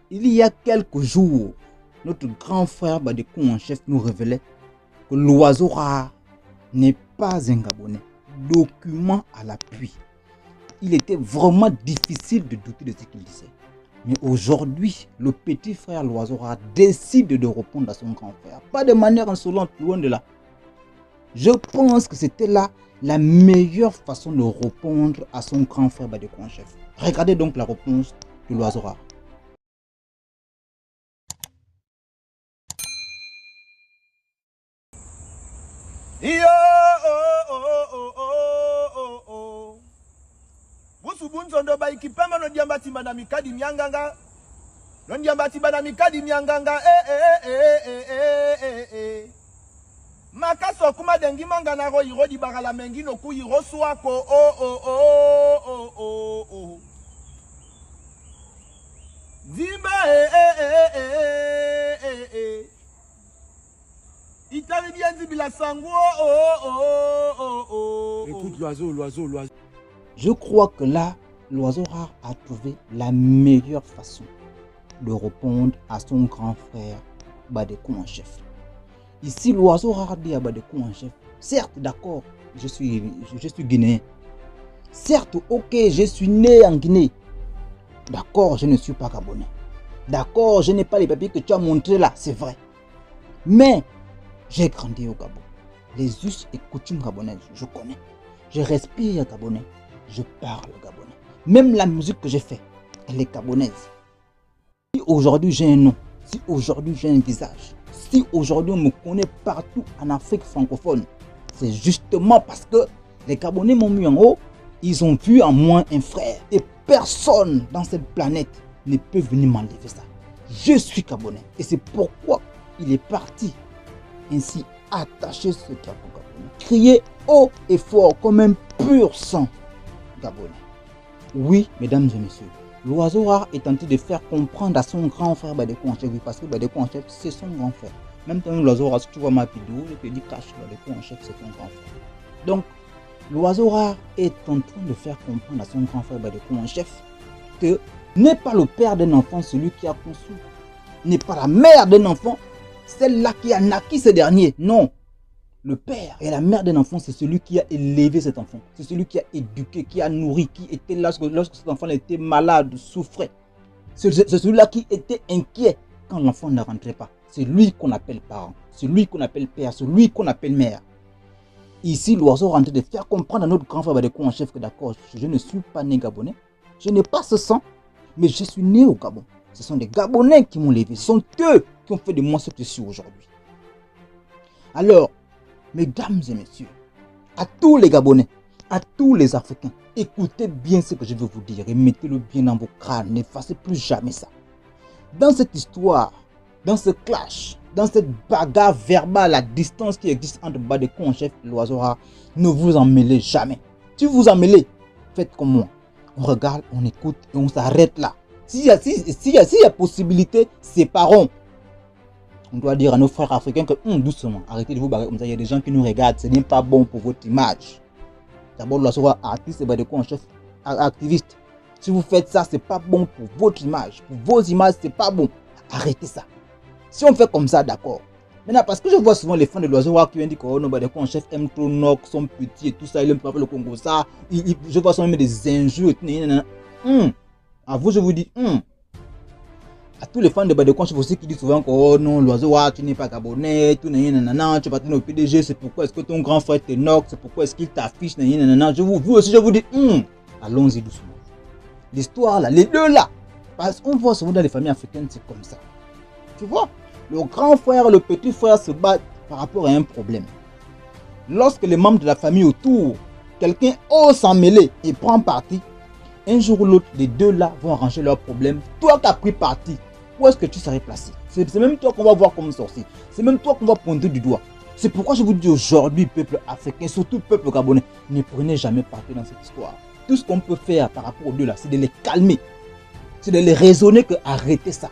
Il y a quelques jours, notre grand frère Badekou en chef nous révélait que l'oiseau rare n'est pas un Gabonais. Document à l'appui. Il était vraiment difficile de douter de ce qu'il disait. Mais aujourd'hui, le petit frère l'oiseau rare décide de répondre à son grand frère. Pas de manière insolente, loin de là. Je pense que c'était là la meilleure façon de répondre à son grand frère Badekou en chef. Regardez donc la réponse de l'oiseau rare. Yo, Busubunzondo ba ikipema no diamba timba mikadi mianganga. No diamba timba mikadi mianganga. Makaso kuma dengi manga na ro iro di bagala mengi no ku iro swako. Zimba Écoute l'oiseau. Je crois que là, l'oiseau rare a trouvé la meilleure façon de répondre à son grand frère Badekou en chef. Ici, l'oiseau rare dit à Badekou en chef, certes, d'accord, je suis guinéen. Certes, ok, je suis né en Guinée. D'accord, je ne suis pas gabonais. D'accord, je n'ai pas les papiers que tu as montrés là, c'est vrai. Mais j'ai grandi au Gabon. Les us et coutumes gabonaises, je connais. Je respire gabonais. Je parle gabonais. Même la musique que j'ai fait, elle est gabonaise. Si aujourd'hui j'ai un nom, si aujourd'hui j'ai un visage, si aujourd'hui on me connaît partout en Afrique francophone, c'est justement parce que les Gabonais m'ont mis en haut. Ils ont vu en moi un frère. Et personne dans cette planète ne peut venir m'enlever ça. Je suis Gabonais. Et c'est pourquoi il est parti ainsi attacher ce drapeau gabonais. Crier haut et fort comme un pur sang gabonais. Oui, mesdames et messieurs, l'oiseau rare est tenté de faire comprendre à son grand frère Badekou en chef, parce que Badekou en chef, c'est son grand frère. Même temps, l'oiseau rare, si tu vois ma vidéo, je te dis cache, Badekou en chef, c'est son grand frère. Donc, l'oiseau rare est en train de faire comprendre à son grand frère Badekou en chef que n'est pas le père d'un enfant celui qui a conçu, n'est pas la mère d'un enfant celle-là qui a naquis ce dernier. Non. Le père et la mère d'un enfant, c'est celui qui a élevé cet enfant. C'est celui qui a éduqué, qui a nourri, qui était là lorsque cet enfant était malade, souffrait. C'est celui-là qui était inquiet quand l'enfant ne rentrait pas. C'est lui qu'on appelle parent. C'est lui qu'on appelle père. C'est lui qu'on appelle mère. Ici, l'oiseau rentre de faire comprendre à notre grand frère Badekou en chef que d'accord, je ne suis pas né gabonais. Je n'ai pas ce sang, mais je suis né au Gabon. Ce sont des Gabonais qui m'ont élevé. Ce sont eux qui ont fait de moi ce que je suis aujourd'hui. Alors, mesdames et messieurs, à tous les Gabonais, à tous les Africains, écoutez bien ce que je veux vous dire et mettez-le bien dans vos crânes. N'effacez plus jamais ça. Dans cette histoire, dans ce clash, dans cette bagarre verbale à distance qui existe entre Badekou en chef et l'oiseau rare, ne vous en mêlez jamais. Si vous en mêlez, faites comme moi. On regarde, on écoute et on s'arrête là. S'il y a possibilité, séparons. On doit dire à nos frères africains que doucement, arrêtez de vous barrer comme ça. Il y a des gens qui nous regardent, ce n'est pas bon pour votre image. D'abord, l'oiseau rare artiste et Badekou en chef activiste. Si vous faites ça, c'est pas bon pour votre image. Pour vos images, c'est pas bon. Arrêtez ça. Si on fait comme ça, d'accord. Maintenant, parce que je vois souvent les fans de l'oiseau rare qui viennent dire que oh, non, Badekou en chef aime trop Nok, son petit et tout ça, il aime pas le Congo, ça. Je vois souvent même des injures et tout. À vous, je vous dis, à tous les fans de Badekou en chef aussi qui disent souvent que oh non, l'oiseau rare, tu n'es pas gabonais, tout nanana, tu vas pas au PDG, c'est pourquoi est-ce que ton grand frère te Nok, c'est pourquoi est-ce qu'il t'affiche, nanana. Vous aussi, je vous dis, allons-y doucement. L'histoire là, les deux là, parce qu'on voit souvent dans les familles africaines, c'est comme ça. Tu vois, le grand frère et le petit frère se battent par rapport à un problème. Lorsque les membres de la famille autour, quelqu'un ose s'en mêler et prend parti, un jour ou l'autre, les deux là vont arranger leur problème. Toi qui as pris parti, où est-ce que tu serais placé? C'est même toi qu'on va voir comme sorcier. C'est même toi qu'on va pointer du doigt. C'est pourquoi je vous dis aujourd'hui, peuple africain, surtout peuple gabonais, ne prenez jamais parti dans cette histoire. Tout ce qu'on peut faire par rapport aux deux là, c'est de les calmer. C'est de les raisonner que arrêtez ça.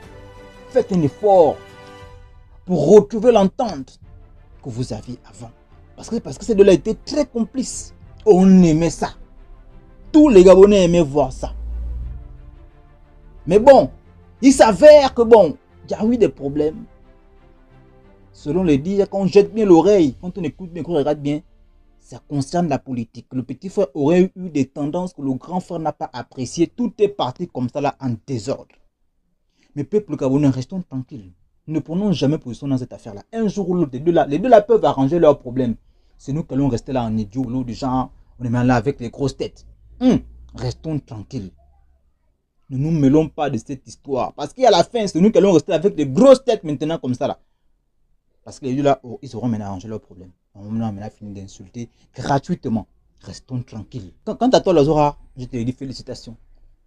Faites un effort pour retrouver l'entente que vous aviez avant. Parce que ces deux-là étaient très complices. On aimait ça. Tous les Gabonais aimaient voir ça. Mais bon, Il s'avère que bon, il y a eu des problèmes. Selon les dires, quand on jette bien l'oreille, quand on écoute bien, quand on regarde bien, ça concerne la politique. Le petit frère aurait eu des tendances que le grand frère n'a pas appréciées. Tout est parti comme ça là en désordre. Mais peuple gabonais, restons tranquilles. Ne prenons jamais position dans cette affaire-là. Un jour ou l'autre, les deux là peuvent arranger leurs problèmes. C'est nous qui allons rester là en idiot, l'autre du genre, on est là avec les grosses têtes. Restons tranquilles. Ne nous mêlons pas de cette histoire. Parce qu'à la fin, c'est nous qui allons rester avec des grosses têtes maintenant comme ça là. Parce que les deux là, ils sauront maintenant arranger leurs problèmes. On a maintenant fini d'insulter gratuitement. Restons tranquilles. Quant à toi, Lazora, je te dis félicitations.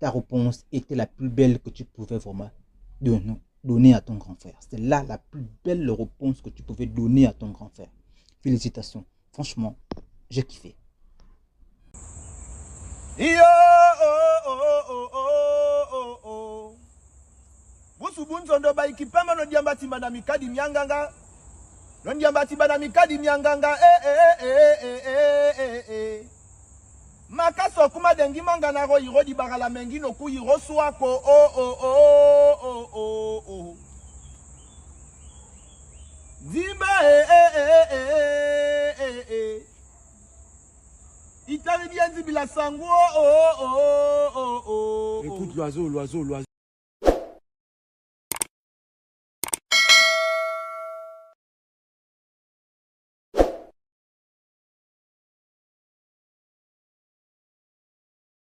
Ta réponse était la plus belle que tu pouvais vraiment donner à ton grand frère. C'est là la plus belle réponse que tu pouvais donner à ton grand frère. Félicitations. Franchement, j'ai kiffé. Yo, Busu bunzondo ba ikipema no diambati madami kadi mianganga. No diambati madami kadi mianganga. Makaso kuma dengi manga na ro iro di bagala mengi no ku iro swako. Zimba Itali bien zibila sango. Écoute l'oiseau, l'oiseau, l'oiseau.